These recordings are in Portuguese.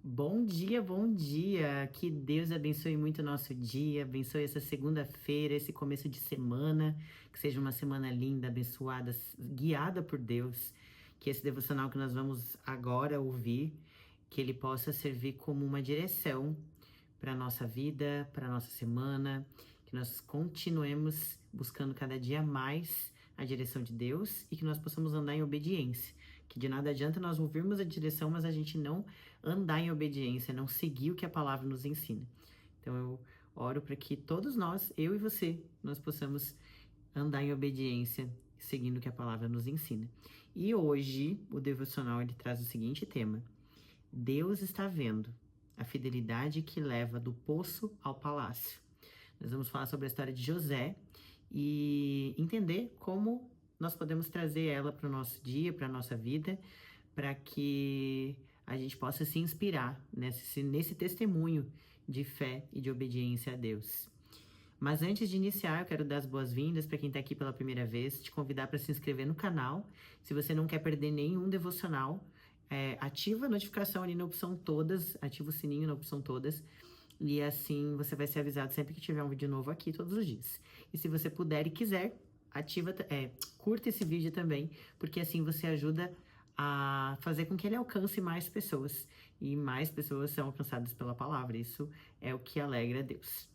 Bom dia, bom dia. Que Deus abençoe muito o nosso dia, abençoe essa segunda-feira, esse começo de semana, que seja uma semana linda, abençoada, guiada por Deus. Que esse devocional que nós vamos agora ouvir, que ele possa servir como uma direção para a nossa vida, para a nossa semana, que nós continuemos buscando cada dia mais a direção de Deus e que nós possamos andar em obediência. Que de nada adianta nós ouvirmos a direção, mas a gente não andar em obediência, não seguir o que a palavra nos ensina. Então eu oro para que todos nós, eu e você, nós possamos andar em obediência, seguindo o que a palavra nos ensina. E hoje o devocional ele traz o seguinte tema: Deus está vendo a fidelidade que leva do poço ao palácio. Nós vamos falar sobre a história de José e entender como nós podemos trazer ela para o nosso dia, para a nossa vida, para que a gente possa se inspirar nesse testemunho de fé e de obediência a Deus. Mas antes de iniciar, eu quero dar as boas-vindas para quem está aqui pela primeira vez, te convidar para se inscrever no canal. Se você não quer perder nenhum devocional, ativa a notificação ali na opção todas, ativa o sininho na opção todas, e assim você vai ser avisado sempre que tiver um vídeo novo aqui todos os dias. E se você puder e quiser, curta esse vídeo também, porque assim você ajuda a fazer com que ele alcance mais pessoas, e mais pessoas são alcançadas pela palavra. Isso é o que alegra a Deus.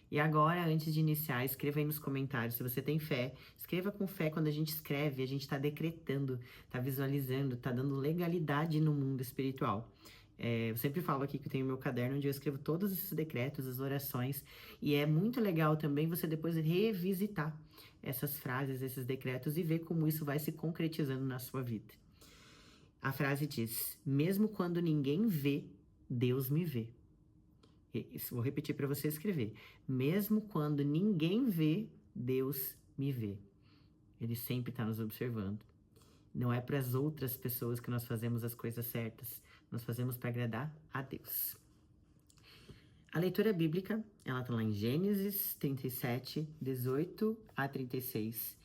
E agora, antes de iniciar, escreva aí nos comentários se você tem fé. Escreva com fé. Quando a gente escreve, a gente está decretando, está visualizando, está dando legalidade no mundo espiritual. Eu sempre falo aqui que eu tenho meu caderno onde eu escrevo todos esses decretos, as orações, e é muito legal também você depois revisitar essas frases, esses decretos e ver como isso vai se concretizando na sua vida. A frase diz: mesmo quando ninguém vê, Deus me vê. Isso, vou repetir para você escrever. Mesmo quando ninguém vê, Deus me vê. Ele sempre está nos observando. Não é para as outras pessoas que nós fazemos as coisas certas. Nós fazemos para agradar a Deus. A leitura bíblica, ela está lá em Gênesis 37, 18 a 36.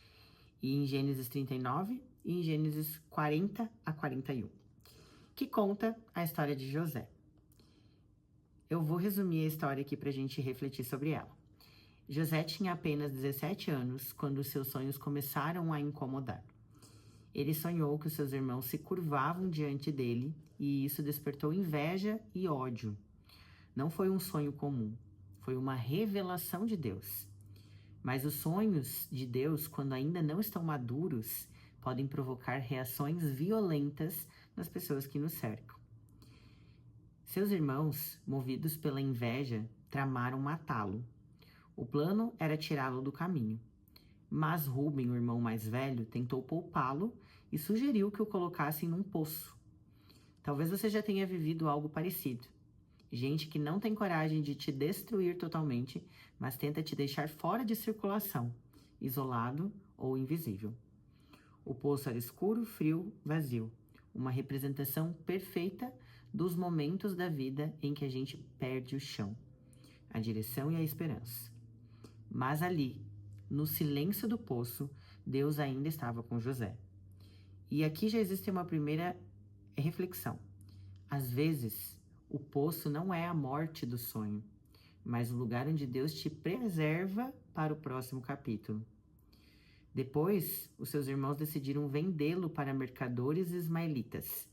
E em Gênesis 39 e em Gênesis 40 a 41. Que conta a história de José. Eu vou resumir a história aqui para a gente refletir sobre ela. José tinha apenas 17 anos quando seus sonhos começaram a incomodar. Ele sonhou que os seus irmãos se curvavam diante dele e isso despertou inveja e ódio. Não foi um sonho comum, foi uma revelação de Deus. Mas os sonhos de Deus, quando ainda não estão maduros, podem provocar reações violentas nas pessoas que nos cercam. Seus irmãos, movidos pela inveja, tramaram matá-lo. O plano era tirá-lo do caminho. Mas Rúben, o irmão mais velho, tentou poupá-lo e sugeriu que o colocassem num poço. Talvez você já tenha vivido algo parecido. Gente que não tem coragem de te destruir totalmente, mas tenta te deixar fora de circulação, isolado ou invisível. O poço era escuro, frio, vazio. Uma representação perfeita dos momentos da vida em que a gente perde o chão, a direção e a esperança. Mas ali, no silêncio do poço, Deus ainda estava com José. E aqui já existe uma primeira reflexão. Às vezes, o poço não é a morte do sonho, mas o lugar onde Deus te preserva para o próximo capítulo. Depois, os seus irmãos decidiram vendê-lo para mercadores ismaelitas.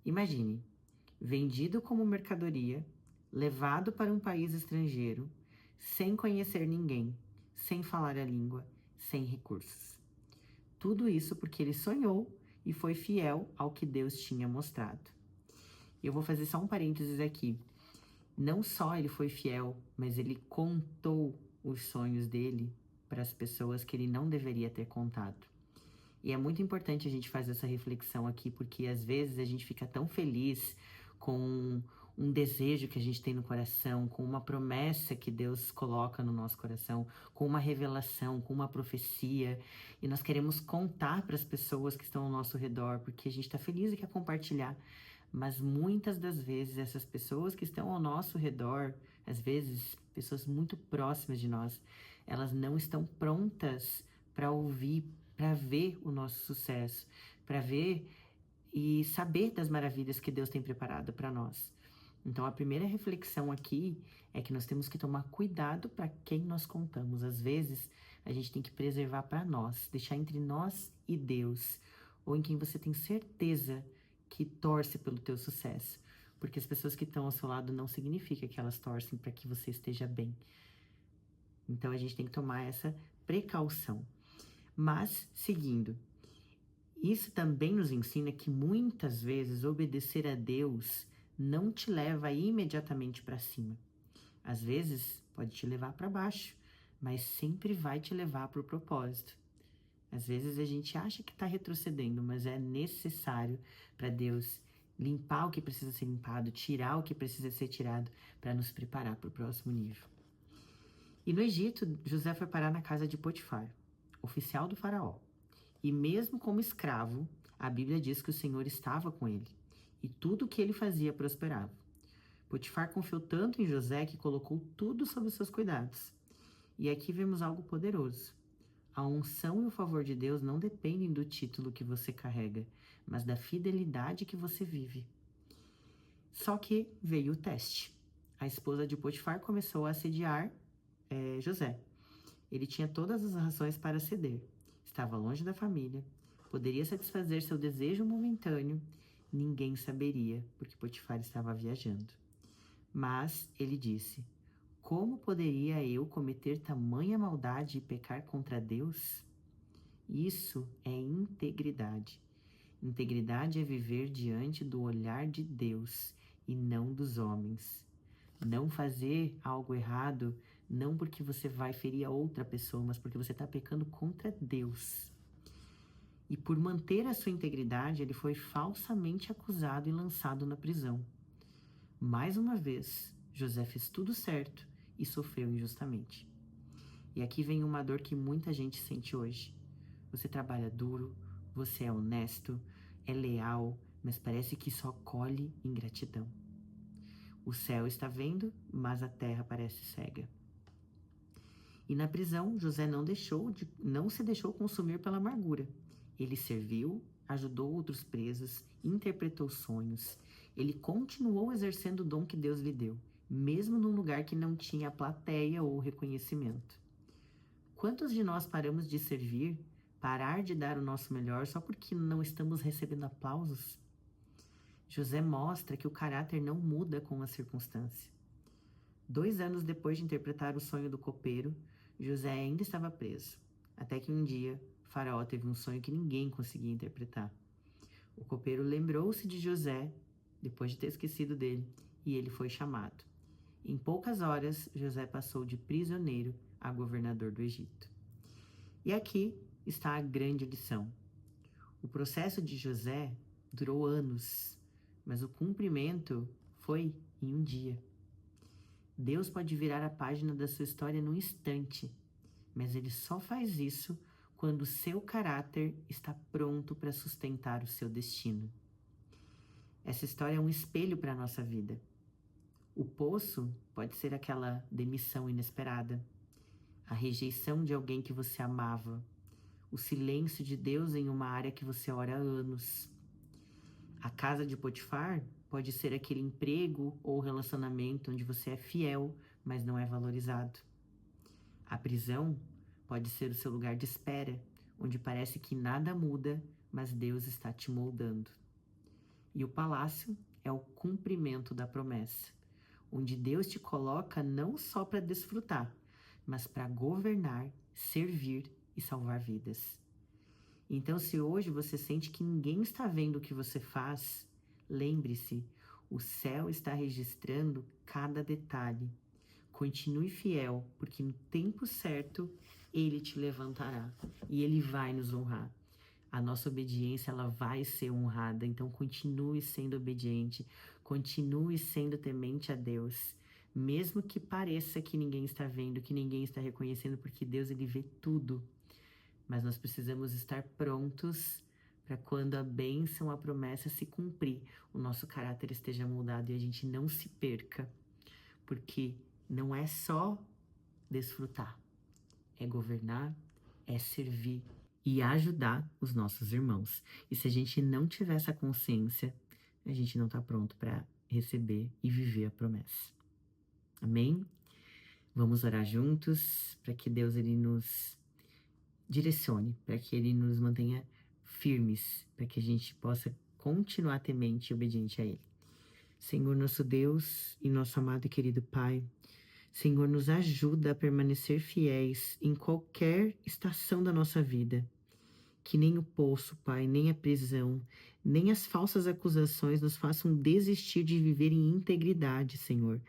Imagine, vendido como mercadoria, levado para um país estrangeiro, sem conhecer ninguém, sem falar a língua, sem recursos. Tudo isso porque ele sonhou e foi fiel ao que Deus tinha mostrado. Eu vou fazer só um parênteses aqui. Não só ele foi fiel, mas ele contou os sonhos dele para as pessoas que ele não deveria ter contado. E é muito importante a gente fazer essa reflexão aqui, porque às vezes a gente fica tão feliz com um desejo que a gente tem no coração, com uma promessa que Deus coloca no nosso coração, com uma revelação, com uma profecia, e nós queremos contar para as pessoas que estão ao nosso redor, porque a gente está feliz e quer compartilhar. Mas muitas das vezes essas pessoas que estão ao nosso redor, às vezes pessoas muito próximas de nós, elas não estão prontas para ouvir, para ver o nosso sucesso, para ver e saber das maravilhas que Deus tem preparado para nós. Então, a primeira reflexão aqui é que nós temos que tomar cuidado para quem nós contamos. Às vezes, a gente tem que preservar para nós, deixar entre nós e Deus, ou em quem você tem certeza que torce pelo teu sucesso. Porque as pessoas que estão ao seu lado não significa que elas torcem para que você esteja bem. Então, a gente tem que tomar essa precaução. Mas, seguindo, isso também nos ensina que muitas vezes obedecer a Deus não te leva imediatamente para cima. Às vezes pode te levar para baixo, mas sempre vai te levar para o propósito. Às vezes a gente acha que está retrocedendo, mas é necessário para Deus limpar o que precisa ser limpado, tirar o que precisa ser tirado para nos preparar para o próximo nível. E no Egito, José foi parar na casa de Potifar, oficial do faraó. E mesmo como escravo, a Bíblia diz que o Senhor estava com ele, e tudo o que ele fazia prosperava. Potifar confiou tanto em José que colocou tudo sob os seus cuidados. E aqui vemos algo poderoso. A unção e o favor de Deus não dependem do título que você carrega, mas da fidelidade que você vive. Só que veio o teste. A esposa de Potifar começou a assediar José. Ele tinha todas as razões para ceder. Estava longe da família, poderia satisfazer seu desejo momentâneo, ninguém saberia, porque Potifar estava viajando. Mas ele disse: como poderia eu cometer tamanha maldade e pecar contra Deus? Isso é integridade. Integridade é viver diante do olhar de Deus e não dos homens. Não fazer algo errado, não porque você vai ferir a outra pessoa, mas porque você está pecando contra Deus. E por manter a sua integridade, ele foi falsamente acusado e lançado na prisão. Mais uma vez, José fez tudo certo e sofreu injustamente. E aqui vem uma dor que muita gente sente hoje. Você trabalha duro, você é honesto, é leal, mas parece que só colhe ingratidão. O céu está vendo, mas a terra parece cega. E na prisão, José não se deixou consumir pela amargura. Ele serviu, ajudou outros presos, interpretou sonhos. Ele continuou exercendo o dom que Deus lhe deu, mesmo num lugar que não tinha plateia ou reconhecimento. Quantos de nós paramos de servir, parar de dar o nosso melhor só porque não estamos recebendo aplausos? José mostra que o caráter não muda com a circunstância. 2 anos depois de interpretar o sonho do copeiro, José ainda estava preso, até que um dia Faraó teve um sonho que ninguém conseguia interpretar. O copeiro lembrou-se de José, depois de ter esquecido dele, e ele foi chamado. Em poucas horas, José passou de prisioneiro a governador do Egito. E aqui está a grande lição. O processo de José durou anos, mas o cumprimento foi em um dia. Deus pode virar a página da sua história num instante, mas Ele só faz isso quando o seu caráter está pronto para sustentar o seu destino. Essa história é um espelho para a nossa vida. O poço pode ser aquela demissão inesperada, a rejeição de alguém que você amava, o silêncio de Deus em uma área que você ora há anos. A casa de Potifar pode ser aquele emprego ou relacionamento onde você é fiel, mas não é valorizado. A prisão pode ser o seu lugar de espera, onde parece que nada muda, mas Deus está te moldando. E o palácio é o cumprimento da promessa, onde Deus te coloca não só para desfrutar, mas para governar, servir e salvar vidas. Então, se hoje você sente que ninguém está vendo o que você faz, lembre-se, o céu está registrando cada detalhe. Continue fiel, porque no tempo certo, Ele te levantará e Ele vai nos honrar. A nossa obediência, ela vai ser honrada, então continue sendo obediente, continue sendo temente a Deus, mesmo que pareça que ninguém está vendo, que ninguém está reconhecendo, porque Deus, Ele vê tudo. Mas nós precisamos estar prontos para quando a bênção, a promessa se cumprir, o nosso caráter esteja moldado e a gente não se perca, porque não é só desfrutar, é governar, é servir e ajudar os nossos irmãos. E se a gente não tiver essa consciência, a gente não está pronto para receber e viver a promessa. Amém? Vamos orar juntos para que Deus ele nos direcione, para que Ele nos mantenha firmes, para que a gente possa continuar temente e obediente a Ele. Senhor, nosso Deus e nosso amado e querido Pai, Senhor, nos ajuda a permanecer fiéis em qualquer estação da nossa vida. Que nem o poço, Pai, nem a prisão, nem as falsas acusações nos façam desistir de viver em integridade, Senhor.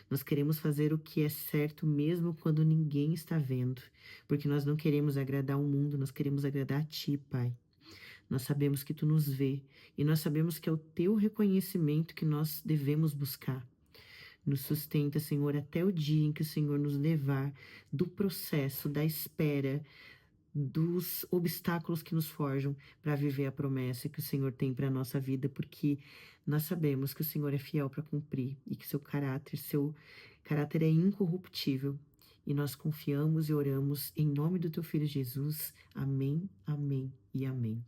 Nós queremos fazer o que é certo mesmo quando ninguém está vendo, porque nós não queremos agradar o mundo, nós queremos agradar a Ti, Pai. Nós sabemos que Tu nos vê e nós sabemos que é o Teu reconhecimento que nós devemos buscar. Nos sustenta, Senhor, até o dia em que o Senhor nos levar do processo, da espera, dos obstáculos que nos forjam para viver a promessa que o Senhor tem para a nossa vida, porque nós sabemos que o Senhor é fiel para cumprir e que seu caráter é incorruptível. E nós confiamos e oramos em nome do teu filho Jesus. Amém, amém e amém.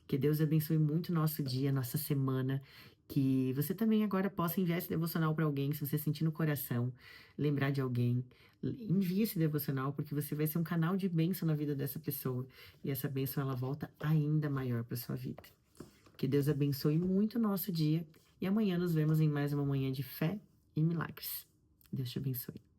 Que Deus abençoe muito o nosso dia, nossa semana. Que você também agora possa enviar esse devocional para alguém, se você sentir no coração, lembrar de alguém. Envie esse devocional, porque você vai ser um canal de bênção na vida dessa pessoa. E essa bênção, ela volta ainda maior para sua vida. Que Deus abençoe muito o nosso dia. E amanhã nos vemos em mais uma manhã de fé e milagres. Deus te abençoe.